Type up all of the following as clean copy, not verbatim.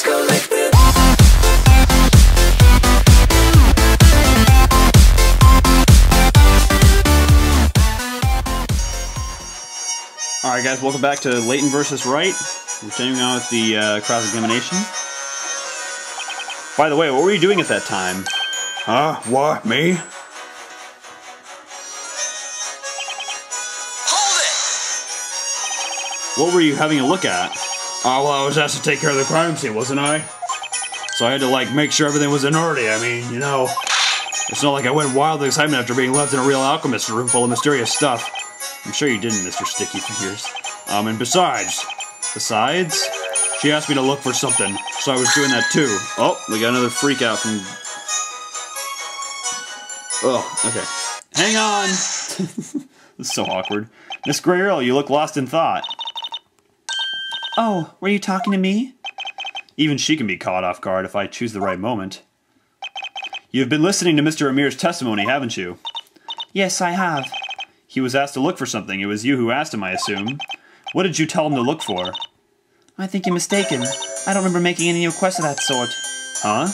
let's go liquid. Alright guys, welcome back to Layton versus Wright. We're continuing on with the cross-examination. By the way, what were you doing at that time? Huh? What? Me? Hold it! What were you having a look at? Oh, well, I was asked to take care of the crime scene, wasn't I? So I had to, like, make sure everything was in order. I mean, you know, it's not like I went wild with excitement after being left in a real alchemist's room full of mysterious stuff. I'm sure you didn't, Mr. Sticky Fingers. And besides, she asked me to look for something, so I was doing that too. Oh, we got another freak out from... Oh, okay. Hang on! This is so awkward. Miss Grey Earl, you look lost in thought. Oh, were you talking to me? Even she can be caught off guard if I choose the right moment. You've been listening to Mr. Amir's testimony, haven't you? Yes, I have. He was asked to look for something. It was you who asked him, I assume. What did you tell him to look for? I think you're mistaken. I don't remember making any requests of that sort. Huh?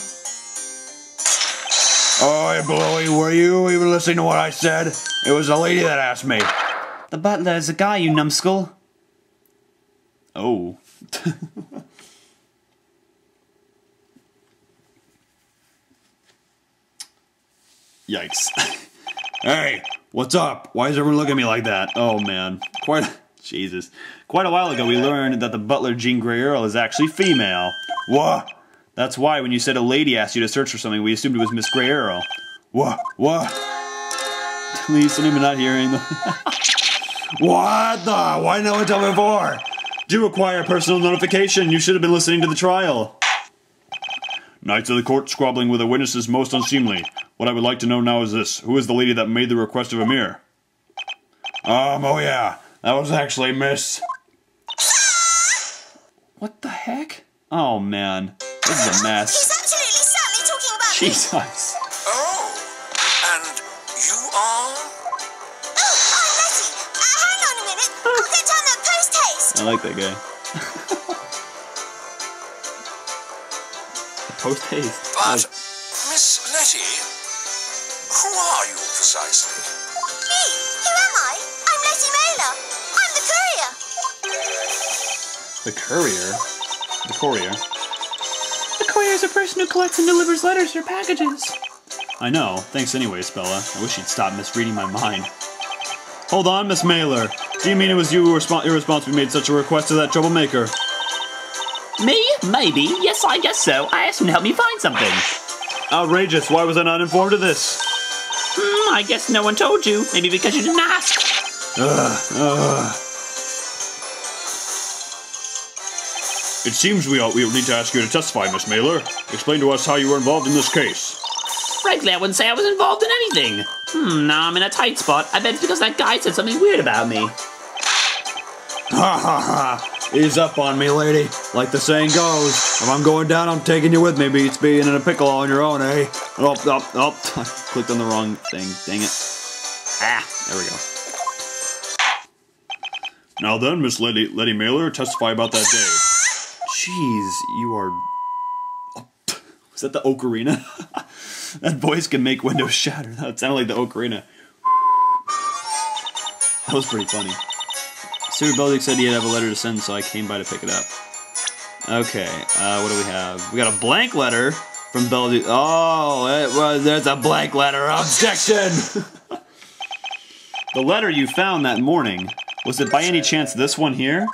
Oh, hey, Bluey, were you even listening to what I said? It was the lady that asked me. The butler is a guy, you numbskull. Oh. Yikes. Hey, what's up? Why is everyone looking at me like that? Oh man. Jesus. Quite a while ago we learned that the butler Jean Grey Earl is actually female. What? That's why when you said a lady asked you to search for something, we assumed it was Miss Grey Earl. What? Listening but not hearing. What the? Why no one tell me before? Do require personal notification. You should have been listening to the trial. Knights of the court squabbling with the witnesses most unseemly. What I would like to know now is this. Who is the lady that made the request of Amir? Oh yeah. That was actually Miss... What the heck? Oh man. This is a mess. He's absolutely certainly talking about me. Jesus. Oh, and you are? Oh, I'm Letty. Hang on a minute. I'll get down that post haste. I like that guy. Post haste. But, Miss Letty, who are you precisely? Me? Who am I? I'm Letty Mailer. I'm the courier. The courier? The courier? The courier is a person who collects and delivers letters or packages. I know. Thanks anyways, Bella. I wish you'd stop misreading my mind. Hold on, Miss Mailer. Do you mean it was you who irresponsibly made such a request to that troublemaker? Me? Maybe. Yes, I guess so. I asked him to help me find something. Outrageous. Why was I not informed of this? I guess no one told you. Maybe because you didn't ask. It seems we need to ask you to testify, Miss Mailer. Explain to us how you were involved in this case. Frankly, I wouldn't say I was involved in anything. Now I'm in a tight spot. I bet it's because that guy said something weird about me. Ha ha ha. Ease up on me, lady. Like the saying goes, if I'm going down, I'm taking you with me. Beats being in a pickle on your own, eh? Oh. I clicked on the wrong thing. Dang it. There we go. Now then, Miss Letty Mailer, testify about that day. Jeez, you are... Was that the ocarina? That voice can make windows shatter. That sounded like the ocarina. That was pretty funny. Stuart Beldick said he had to have a letter to send, so I came by to pick it up. Okay, what do we have? We got a blank letter from Beldick. Oh, there's a blank letter. Objection! The letter you found that morning, was it by any chance this one here?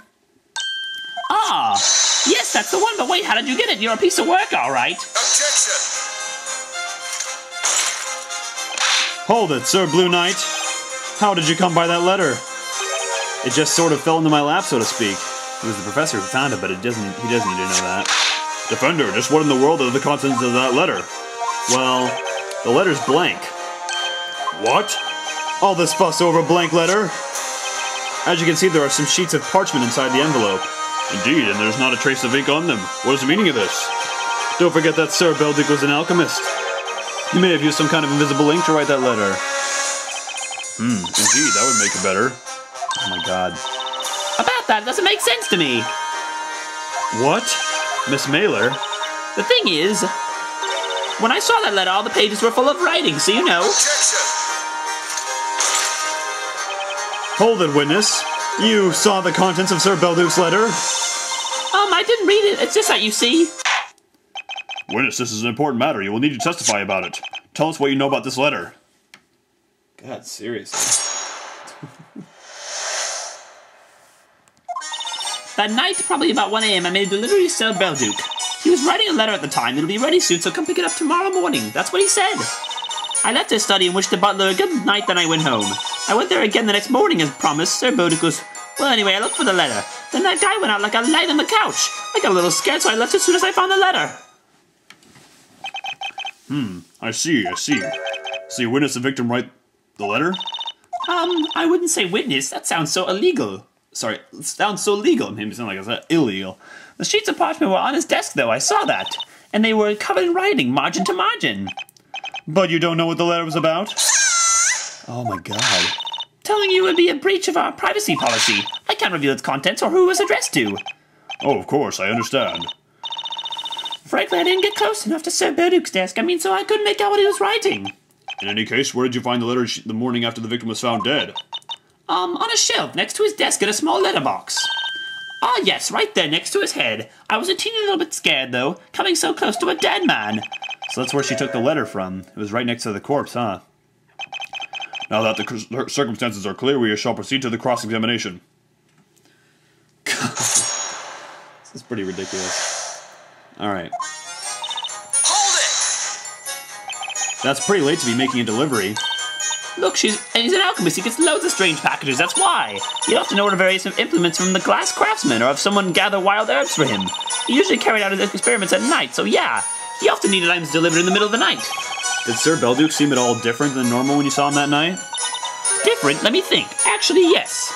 Ah! Yes, that's the one, but wait, how did you get it? You're a piece of work, alright. Objection! Hold it, Sir Blue Knight. How did you come by that letter? It just sort of fell into my lap, so to speak. It was the professor who found it, but he doesn't need to know that. Defender, just what in the world are the contents of that letter? Well, the letter's blank. What? All this fuss over a blank letter? As you can see, there are some sheets of parchment inside the envelope. Indeed, and there's not a trace of ink on them. What is the meaning of this? Don't forget that Sir Beldick was an alchemist. He may have used some kind of invisible ink to write that letter. Indeed, that would make it better. Oh my god. About that, it doesn't make sense to me. What? Miss Mailer? The thing is, when I saw that letter, all the pages were full of writing, so you know. Objection! Hold it, witness. You saw the contents of Sir Belduke's letter? I didn't read it. It's just that you see. Witness, this is an important matter. You will need to testify about it. Tell us what you know about this letter. God, seriously. That night, probably about 1 a.m., I made a delivery to Sir Belduke. He was writing a letter at the time. It'll be ready soon, so come pick it up tomorrow morning. That's what he said. I left his study and wished the butler a good night, then I went home. I went there again the next morning as promised. Sir Belduke was... Well, anyway, I looked for the letter. Then that guy went out like a light on the couch. I got a little scared, so I left as soon as I found the letter. I see. So you witnessed the victim write the letter? I wouldn't say witness. That sounds so illegal. Sorry, it sounds so legal. It made me sound like I said illegal. The sheets of parchment were on his desk, though. I saw that. And they were covered in writing, margin to margin. But you don't know what the letter was about? Oh my god. Telling you would be a breach of our privacy policy. I can't reveal its contents or who it was addressed to. Oh, of course, I understand. Frankly, I didn't get close enough to Sir Belduke's desk. So I couldn't make out what he was writing. In any case, where did you find the letter the morning after the victim was found dead? On a shelf next to his desk in a small letterbox. Ah, yes, right there next to his head. I was a teeny little bit scared, though, coming so close to a dead man. So that's where she took the letter from. It was right next to the corpse, huh? Now that the circumstances are clear, we shall proceed to the cross-examination. This is pretty ridiculous. Alright. Hold it! That's pretty late to be making a delivery. Look, he's an alchemist. He gets loads of strange packages, that's why. He'd often order various implements from the glass craftsman, or have someone gather wild herbs for him. He usually carried out his experiments at night, so yeah, he often needed items delivered in the middle of the night. Did Sir Belduke seem at all different than normal when you saw him that night? Different? Let me think. Actually, yes.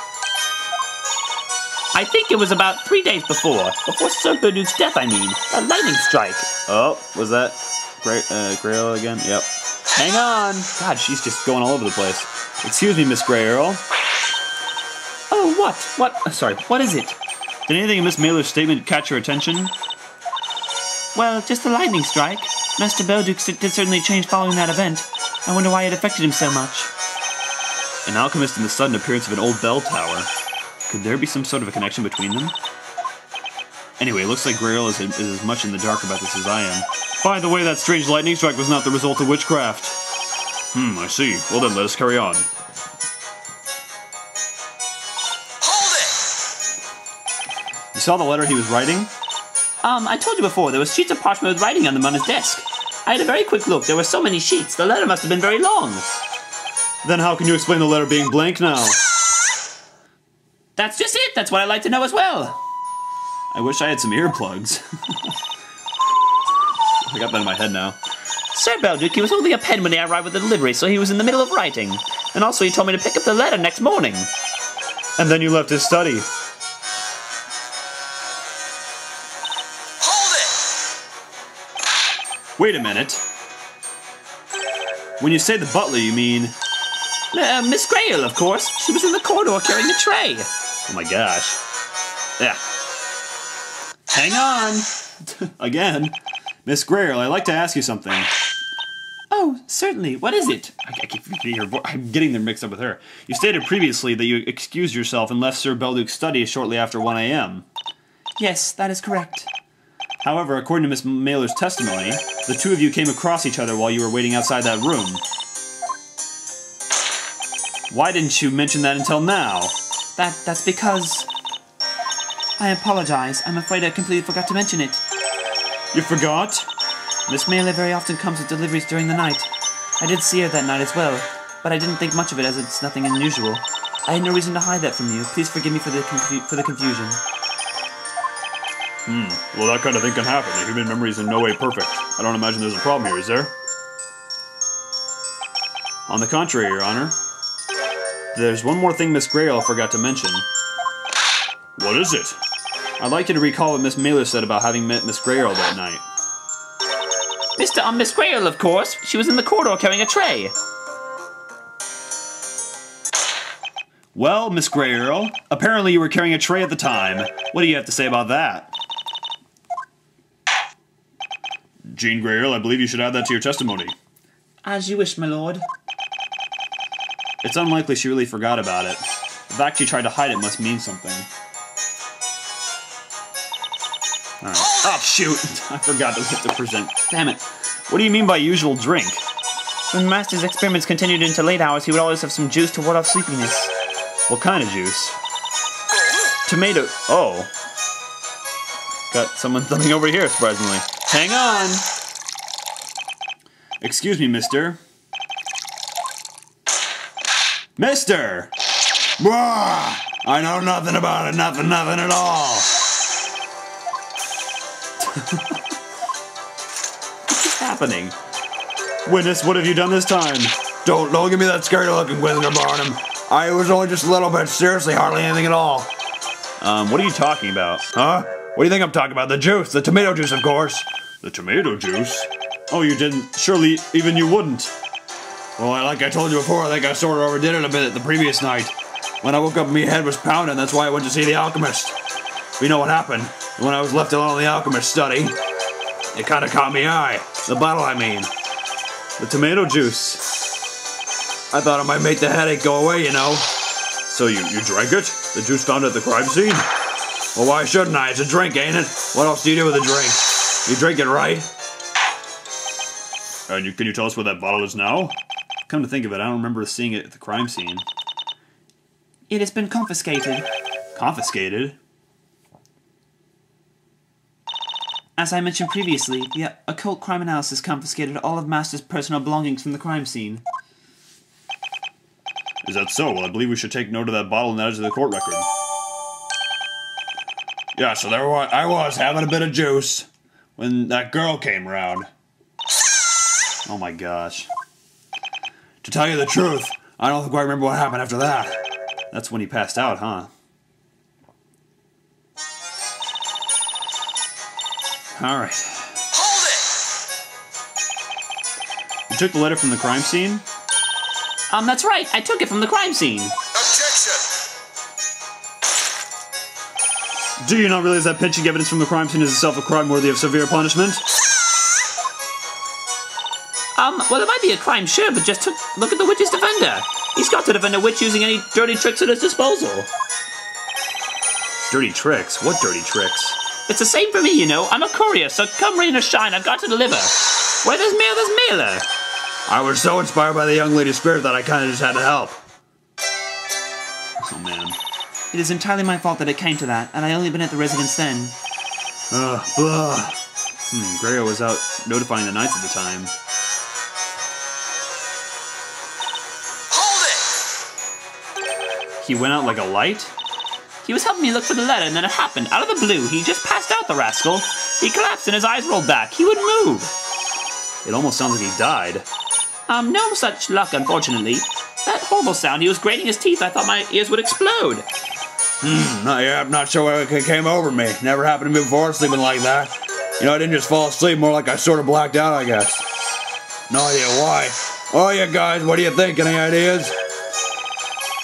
I think it was about 3 days before Sir Belduke's death, I mean. A lightning strike. Oh, was that Grail again? Yep. Hang on! God, she's just going all over the place. Excuse me, Miss Grey Earl. Oh, what? Sorry, what is it? Did anything in Miss Mailer's statement catch your attention? Well, just the lightning strike. Master Belduke did certainly change following that event. I wonder why it affected him so much. An alchemist and the sudden appearance of an old bell tower. Could there be some sort of a connection between them? Anyway, it looks like Grey Earl is as much in the dark about this as I am. By the way, that strange lightning strike was not the result of witchcraft. I see. Well then, let us carry on. Hold it! You saw the letter he was writing? I told you before, there was sheets of parchment with writing on them on his desk. I had a very quick look. There were so many sheets. The letter must have been very long. Then how can you explain the letter being blank now? That's just it. That's what I'd like to know as well. I wish I had some earplugs. I got that in my head now. Sir Belduke, he was holding a pen when he arrived with the delivery, so he was in the middle of writing. And also he told me to pick up the letter next morning. And then you left his study. Hold it! Wait a minute. When you say the butler, you mean... Miss Grey Earl, of course. She was in the corridor carrying a tray. Oh my gosh. Yeah. Hang on. Again. Miss Grey Earl, I'd like to ask you something. Oh, certainly. What is it? I'm getting them mixed up with her. You stated previously that you excused yourself and left Sir Belduke's study shortly after 1 a.m. Yes, that is correct. However, according to Miss Mailer's testimony, the two of you came across each other while you were waiting outside that room. Why didn't you mention that until now? That's because... I apologize. I'm afraid I completely forgot to mention it. You forgot? Miss Mailer very often comes with deliveries during the night. I did see her that night as well, but I didn't think much of it as it's nothing unusual. I had no reason to hide that from you. Please forgive me for the confusion. Well, that kind of thing can happen. The human memory is in no way perfect. I don't imagine there's a problem here, is there? On the contrary, Your Honor. There's one more thing Miss Grey Earl forgot to mention. What is it? I'd like you to recall what Miss Mailer said about having met Miss Grey Earl that night. Miss Grey Earl, of course. She was in the corridor carrying a tray. Well, Miss Grey Earl, apparently you were carrying a tray at the time. What do you have to say about that? Jean Grey Earl, I believe you should add that to your testimony. As you wish, my lord. It's unlikely she really forgot about it. The fact she tried to hide it must mean something. Alright. Oh, shoot! I forgot to hit the present. Damn it. What do you mean by usual drink? When Master's experiments continued into late hours, he would always have some juice to ward off sleepiness. What kind of juice? Tomato... Oh. Got someone thumbing over here, surprisingly. Hang on! Excuse me, mister. Mister! Wah! I know nothing about it, nothing at all. What's happening? Witness, what have you done this time? Don't give me that scary looking Inquisitor Barnum. I was only just a little bit, seriously, hardly anything at all. What are you talking about? Huh? What do you think I'm talking about? The juice, the tomato juice, of course. The tomato juice? Oh, you didn't. Surely, even you wouldn't. Well, like I told you before, I think I sort of overdid it a bit the previous night. When I woke up, my head was pounding, that's why I went to see the alchemist. You know what happened? When I was left alone in the alchemist's study, it kind of caught me eye. The bottle, I mean. The tomato juice. I thought it might make the headache go away, you know. So you drank it? The juice found at the crime scene? Well, why shouldn't I? It's a drink, ain't it? What else do you do with a drink? You drink it, right? And can you tell us where that bottle is now? Come to think of it, I don't remember seeing it at the crime scene. It has been confiscated. Confiscated? As I mentioned previously, the occult crime analysis confiscated all of Master's personal belongings from the crime scene. Is that so? Well, I believe we should take note of that bottle and add it to the court record. Yeah, so there I was, having a bit of juice, when that girl came round. Oh my gosh. To tell you the truth, I don't quite remember what happened after that. That's when he passed out, huh? Alright. Hold it! You took the letter from the crime scene? That's right. I took it from the crime scene. Objection! Do you not realize that pinching evidence from the crime scene is itself a crime worthy of severe punishment? Well, it might be a crime, sure, but just look at the witch's defender. He's got to defend a witch using any dirty tricks at his disposal. Dirty tricks? What dirty tricks? It's the same for me, you know. I'm a courier, so come rain or shine, I've got to deliver. Where there's mail, there's mailer. I was so inspired by the young lady's spirit that I kind of just had to help. Oh man. It is entirely my fault that it came to that, and I only been at the residence then. Blah. Greyo was out notifying the knights at the time. He went out like a light? He was helping me look for the letter, and then it happened. Out of the blue, he just passed out, the rascal. He collapsed and his eyes rolled back. He wouldn't move. It almost sounds like he died. No such luck, unfortunately. That horrible sound, he was grating his teeth. I thought my ears would explode. I'm not sure what came over me. Never happened to me before, sleeping like that. You know, I didn't just fall asleep, more like I sort of blacked out, I guess. No idea why. Oh, yeah, guys, what do you think? Any ideas?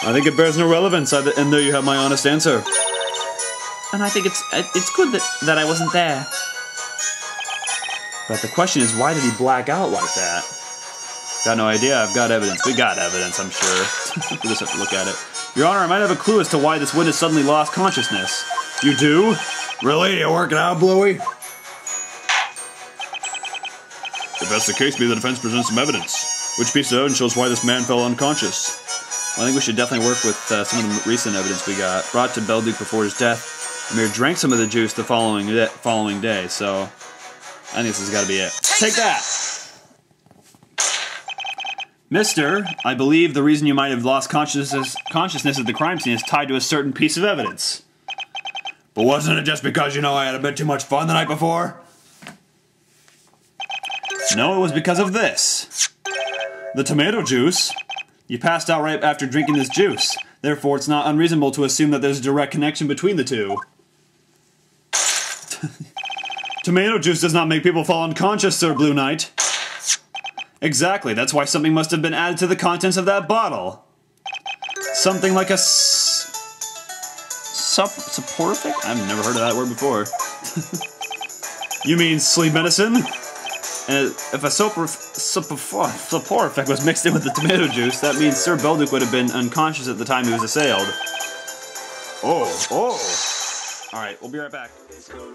I think it bears no relevance, and there you have my honest answer. And I think it's good that I wasn't there. But the question is, why did he black out like that? Got no idea. I've got evidence. We got evidence, I'm sure. We just have to look at it. Your Honor, I might have a clue as to why this witness suddenly lost consciousness. You do? Really? You working out, Bluey? If that's the case, maybe the defense presents some evidence. Which piece of evidence shows why this man fell unconscious? Well, I think we should definitely work with some of the recent evidence we got. Brought to Belduke before his death. Amir drank some of the juice the following day, so I think this has got to be it. Take that! Mister, I believe the reason you might have lost consciousness at the crime scene is tied to a certain piece of evidence. But wasn't it just because, you know, I had a bit too much fun the night before? No, it was because of this. The tomato juice. You passed out right after drinking this juice. Therefore, it's not unreasonable to assume that there's a direct connection between the two. Tomato juice does not make people fall unconscious, Sir Blue Knight. Exactly, that's why something must have been added to the contents of that bottle. Something like a soporific? I've never heard of that word before. You mean sleep medicine? And if a soporific was mixed in with the tomato juice, that means Sir Belduke would have been unconscious at the time he was assailed. Oh. Alright, we'll be right back. Let's go,